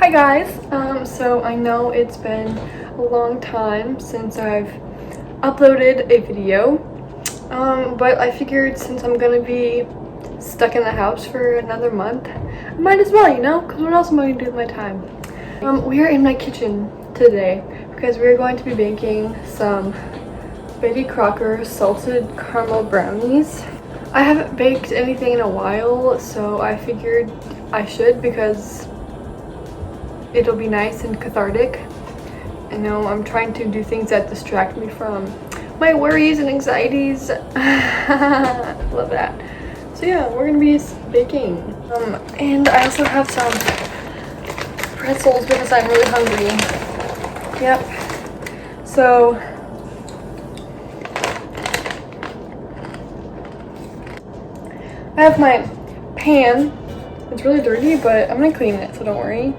Hi guys, so I know it's been a long time since I've uploaded a video, but I figured since I'm gonna be stuck in the house for another month, I might as well, because what else am I gonna do with my time? We are in my kitchen today because we're going to be baking some Betty Crocker salted caramel brownies. I haven't baked anything in a while, so I figured I should because it'll be nice and cathartic. I know I'm trying to do things that distract me from my worries and anxieties. Love that. So yeah, we're gonna be baking. And I also have some pretzels because I'm really hungry. Yep. So I have my pan. It's really dirty, but I'm gonna clean it, so don't worry.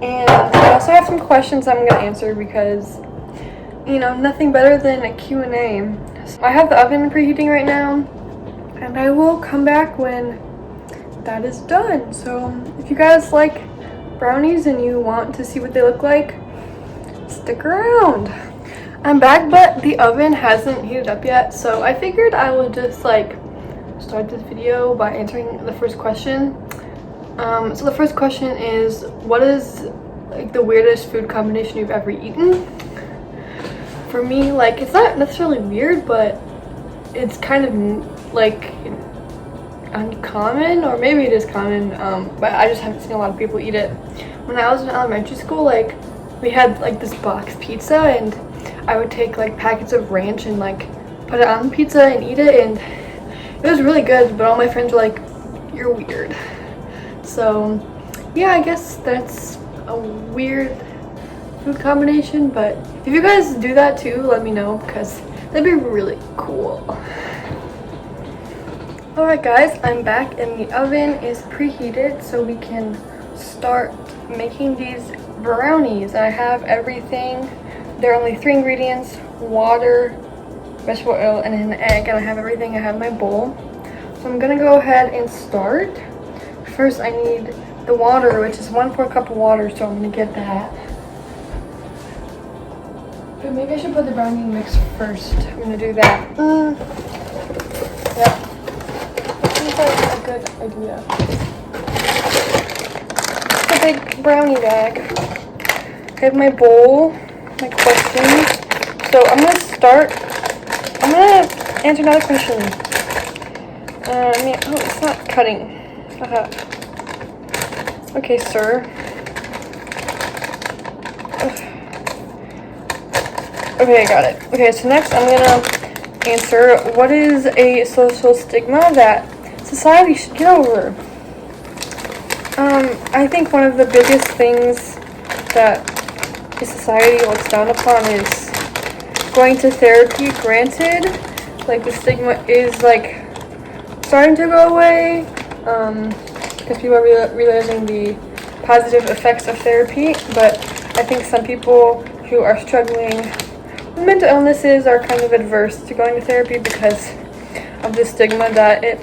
And I also have some questions I'm gonna answer because, nothing better than a Q&A. So I have the oven preheating right now, and I will come back when that is done. So if you guys like brownies and you want to see what they look like, stick around. I'm back, but the oven hasn't heated up yet, so I figured I would just start this video by answering the first question. So the first question is, what is the weirdest food combination you've ever eaten? For me, it's not necessarily weird, but it's kind of uncommon, or maybe it is common, but I just haven't seen a lot of people eat it. When I was in elementary school, we had this box pizza, and I would take packets of ranch and put it on the pizza and eat it, and it was really good, but all my friends were like, "You're weird." So yeah, I guess that's a weird food combination, but if you guys do that too, let me know because that'd be really cool. Alright guys, I'm back and the oven is preheated so we can start making these brownies. I have everything. There are only 3 ingredients: water, vegetable oil, and an egg, and I have everything. I have my bowl. So I'm gonna go ahead and start. First I need the water, which is 1/4 cup of water, so I'm gonna get that. But maybe I should put the brownie mix first. I'm gonna do that. Yep. Seems like a good idea. It's a big brownie bag. I have my bowl, my questions. So I'm gonna answer another question. Oh, it's not cutting. Okay, sir. Okay, I got it. Okay, so next I'm gonna answer, what is a social stigma that society should get over? I think one of the biggest things that society looks down upon is going to therapy. Granted, the stigma is starting to go away, because people are realizing the positive effects of therapy, but I think some people who are struggling with mental illnesses are kind of adverse to going to therapy because of the stigma that it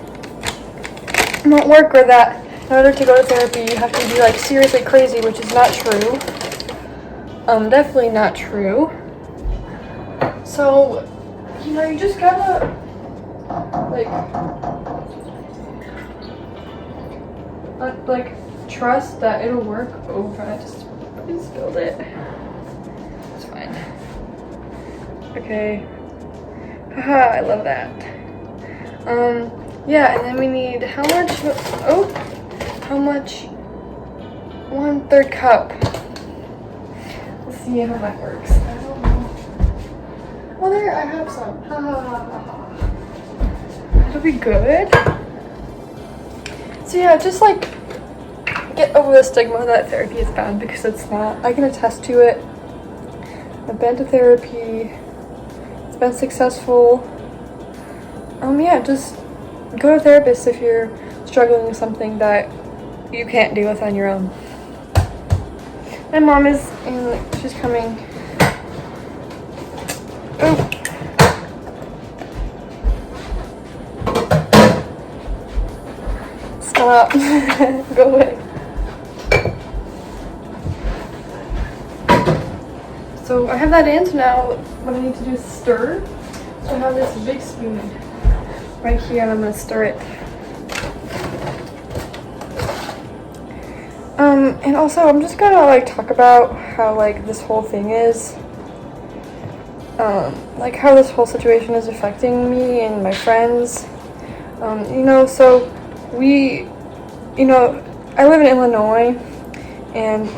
won't work, or that in order to go to therapy you have to be seriously crazy, which is not true. Definitely not true. So, you just gotta trust that it'll work. Oh, I just spilled it. It's fine. Okay. Haha, I love that. Yeah, and then we need how much? 1/3 cup. Let's see how that works. I don't know. Well, there, I have some. Ha ha ha ha. It'll be good. So yeah, just get over the stigma that therapy is bad, because it's not. I can attest to it. I've been to therapy. It's been successful. Yeah, just go to a therapist if you're struggling with something that you can't deal with on your own. My mom is in, she's coming. Oh. Stop. Go away. So I have that in, so now what I need to do is stir. So I have this big spoon right here and I'm gonna stir it. And also I'm just gonna like talk about how like this whole thing is, like how this whole situation is affecting me and my friends. You know, so I live in Illinois, and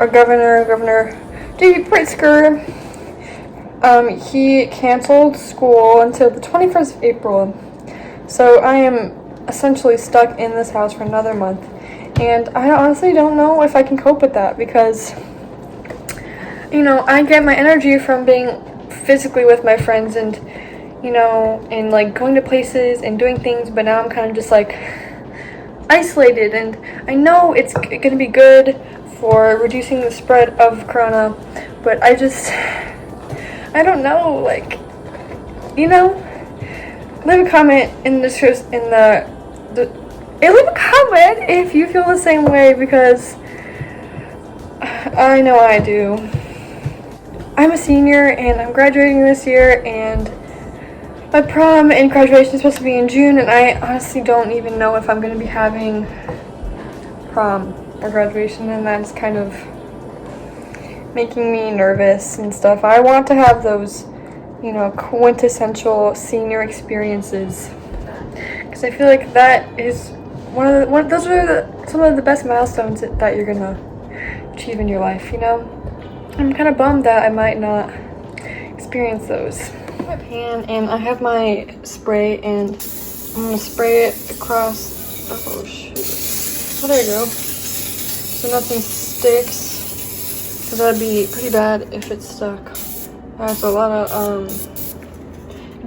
our Governor J.B. Pritzker, he canceled school until the 21st of April. So I am essentially stuck in this house for another month. And I honestly don't know if I can cope with that because, you know, I get my energy from being physically with my friends and, you know, and like going to places and doing things, but now I'm kind of just like isolated. And I know it's going to be good for reducing the spread of corona, but I don't know, like, you know, leave a comment in the leave a comment if you feel the same way, because I know I do. I'm a senior and I'm graduating this year, and my prom and graduation is supposed to be in June, and I honestly don't even know if I'm going to be having prom or graduation, and that's kind of making me nervous and stuff. I want to have those, you know, quintessential senior experiences, because I feel like that is those are some of the best milestones that you're gonna achieve in your life, you know. I'm kind of bummed that I might not experience those. My pan, and I have my spray, and I'm gonna spray it across. Oh shoot! Oh, there you go. So nothing sticks, because that'd be pretty bad if it stuck. That's a lot of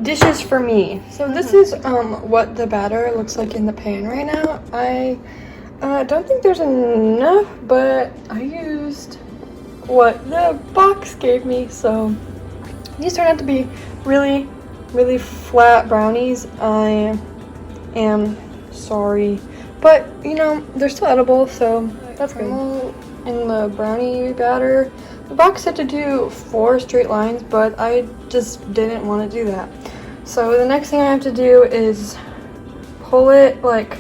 dishes for me. So this is what the batter looks like in the pan right now. I don't think there's enough, but I used what the box gave me. So these turned out to be really, really flat brownies. I am sorry, but you know, they're still edible, so that's good. In the brownie batter, the box said to do 4 straight lines, but I just didn't want to do that. So the next thing I have to do is pull it like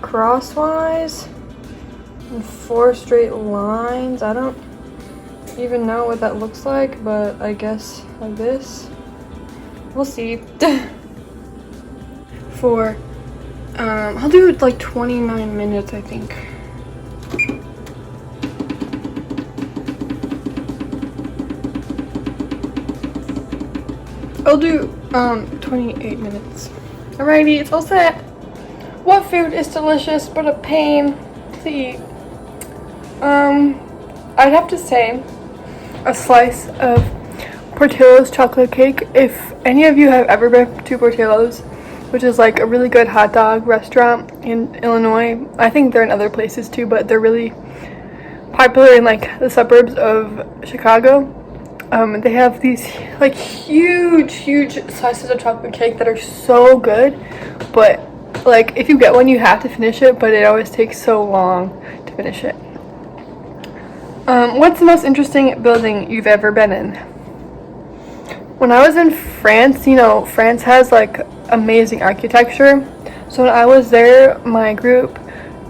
crosswise in 4 straight lines. I don't even know what that looks like, but I guess like this. We'll see. For I'll do it like 29 minutes, I think. I'll do 28 minutes. Alrighty, it's all set. What food is delicious but a pain to eat? I'd have to say a slice of Portillo's chocolate cake. If any of you have ever been to Portillo's, which is like a really good hot dog restaurant in Illinois, I think they're in other places too, but they're really popular in like the suburbs of Chicago. They have these like huge slices of chocolate cake that are so good, but like if you get one you have to finish it, but it always takes so long to finish it. What's the most interesting building you've ever been in? When I was in France, you know, France has like amazing architecture. So when I was there, my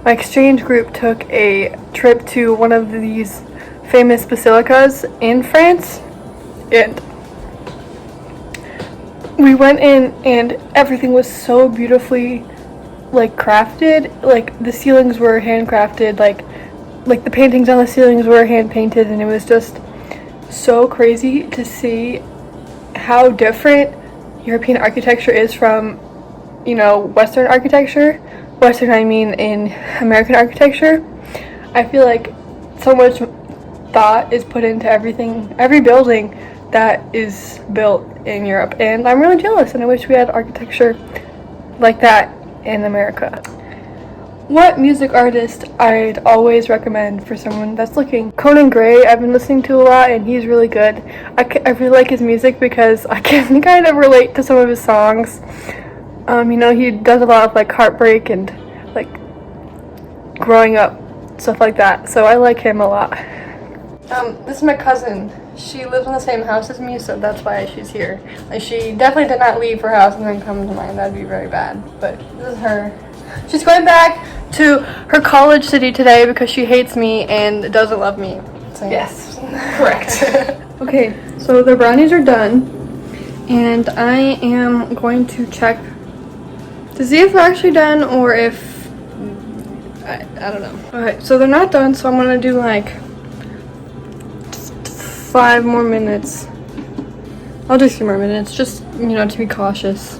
exchange group took a trip to one of these famous basilicas in France, and we went in and everything was so beautifully like crafted. Like the ceilings were handcrafted, like the paintings on the ceilings were hand painted, and it was just so crazy to see how different European architecture is from, you know, Western architecture. Western, I mean in American architecture. I feel like so much thought is put into every building that is built in Europe, and I'm really jealous, and I wish we had architecture like that in America. What music artist I'd always recommend for someone that's looking? Conan Gray, I've been listening to a lot, and he's really good. I really like his music because I can kind of relate to some of his songs. You know, he does a lot of like heartbreak and like growing up, stuff like that, so I like him a lot. This is my cousin. she lives in the same house as me, so that's why she's here. Like, she definitely did not leave her house and then come to mine. That'd be very bad. But this is her. She's going back to her college city today because she hates me and doesn't love me. So, Yes, correct. Okay, so the brownies are done, and I am going to check to see if they're actually done or if I don't know. Okay, so they're not done, so I'm gonna do like 5 more minutes. I'll do 3 more minutes, just, you know, to be cautious.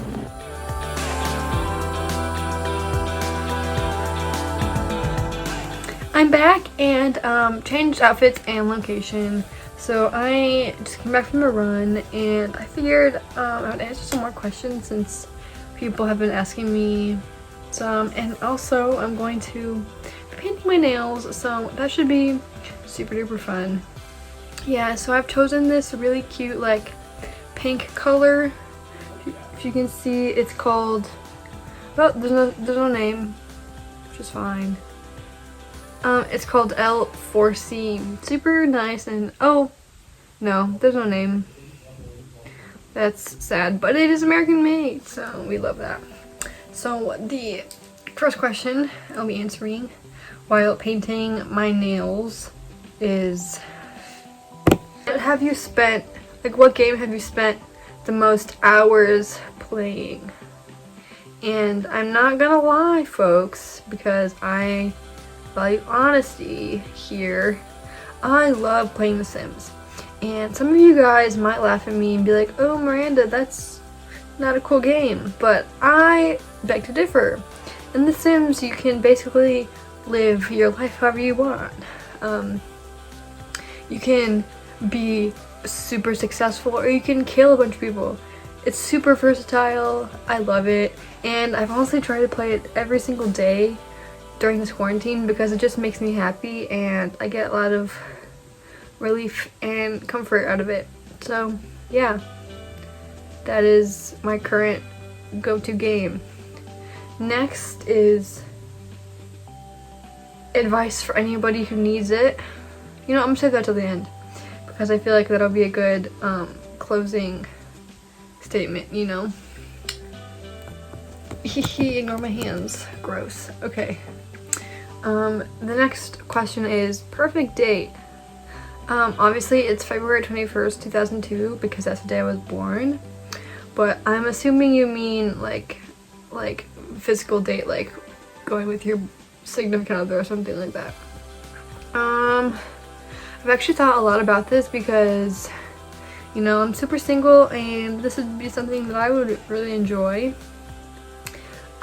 I'm back and changed outfits and location. So I just came back from a run and I figured I would answer some more questions since people have been asking me some, and also I'm going to be painting my nails, so that should be super duper fun. Yeah, so I've chosen this really cute like pink color. If you can see, it's called, well, there's no name, which is fine. It's called L4C. Super nice, and oh, no, there's no name. That's sad, but it is American made, so we love that. So the first question I'll be answering while painting my nails is, what game have you spent the most hours playing? And I'm not gonna lie, folks, because I value honesty here. I love playing The Sims. And some of you guys might laugh at me and be like, oh, Miranda, that's not a cool game. But I beg to differ. In The Sims, you can basically live your life however you want. You can be super successful, or you can kill a bunch of people. It's super versatile. I love it. And I've honestly tried to play it every single day during this quarantine because it just makes me happy and I get a lot of relief and comfort out of it. So yeah, that is my current go-to game. Next is advice for anybody who needs it. You know, I'm gonna save that till the end because I feel like that'll be a good closing statement, you know. Ignore my hands. Gross. Okay. The next question is perfect date. Obviously it's February 21st, 2002 because that's the day I was born. But I'm assuming you mean like physical date, like going with your significant other or something like that. I've actually thought a lot about this because, you know, I'm super single and this would be something that I would really enjoy.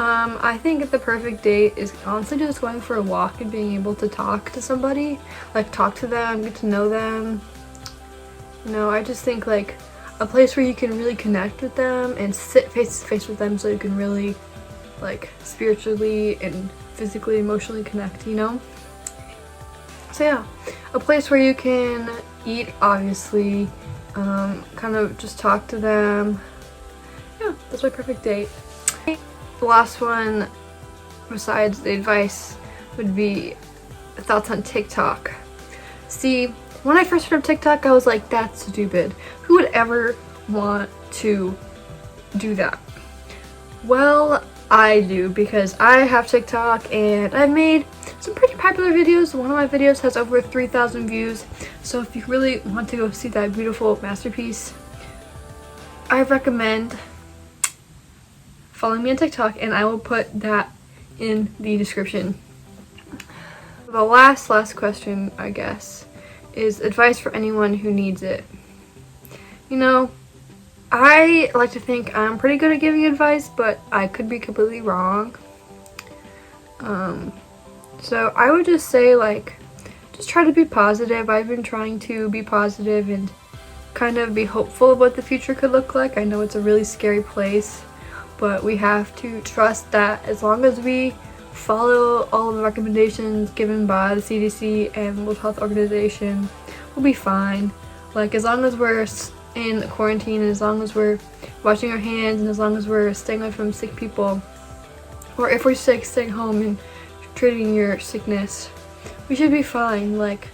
I think the perfect date is honestly just going for a walk and being able to talk to somebody, like talk to them, get to know them. You know, I just think like a place where you can really connect with them and sit face to face with them so you can really like spiritually and physically, emotionally connect, you know? So yeah, a place where you can eat, obviously, kind of just talk to them. Yeah, that's my perfect date. The last one, besides the advice, would be thoughts on TikTok. See, when I first heard of TikTok, I was like, that's stupid. Who would ever want to do that? Well, I do because I have TikTok and I've made some pretty popular videos. One of my videos has over 3,000 views. So if you really want to go see that beautiful masterpiece, I recommend following me on TikTok, and I will put that in the description. The last question, I guess, is advice for anyone who needs it. You know, I like to think I'm pretty good at giving advice, but I could be completely wrong. So I would just say, like, just try to be positive. I've been trying to be positive and kind of be hopeful of what the future could look like. I know it's a really scary place, but we have to trust that as long as we follow all of the recommendations given by the CDC and World Health Organization, we'll be fine. Like, as long as we're in quarantine, and as long as we're washing our hands, and as long as we're staying away from sick people, or if we're sick, staying home and treating your sickness, we should be fine. Like,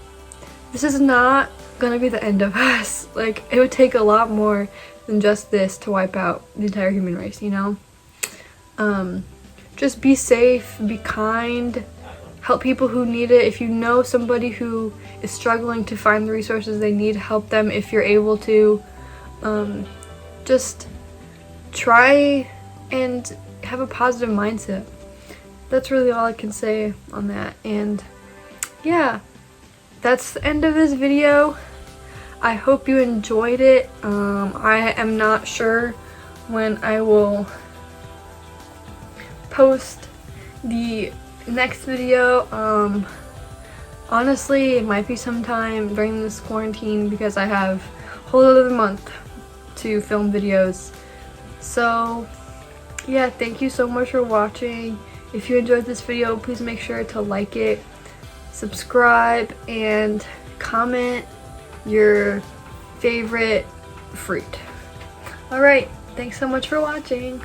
this is not gonna be the end of us. Like, it would take a lot more than just this to wipe out the entire human race, you know? Just be safe, be kind, help people who need it. If you know somebody who is struggling to find the resources they need, help them if you're able to. Just try and have a positive mindset. That's really all I can say on that. And yeah, that's the end of this video. I hope you enjoyed it. I am not sure when I will post the next video. Honestly, it might be sometime during this quarantine because I have a whole other month to film videos. So yeah, thank you so much for watching. If you enjoyed this video, please make sure to like it, subscribe, and comment your favorite fruit. Alright, thanks so much for watching.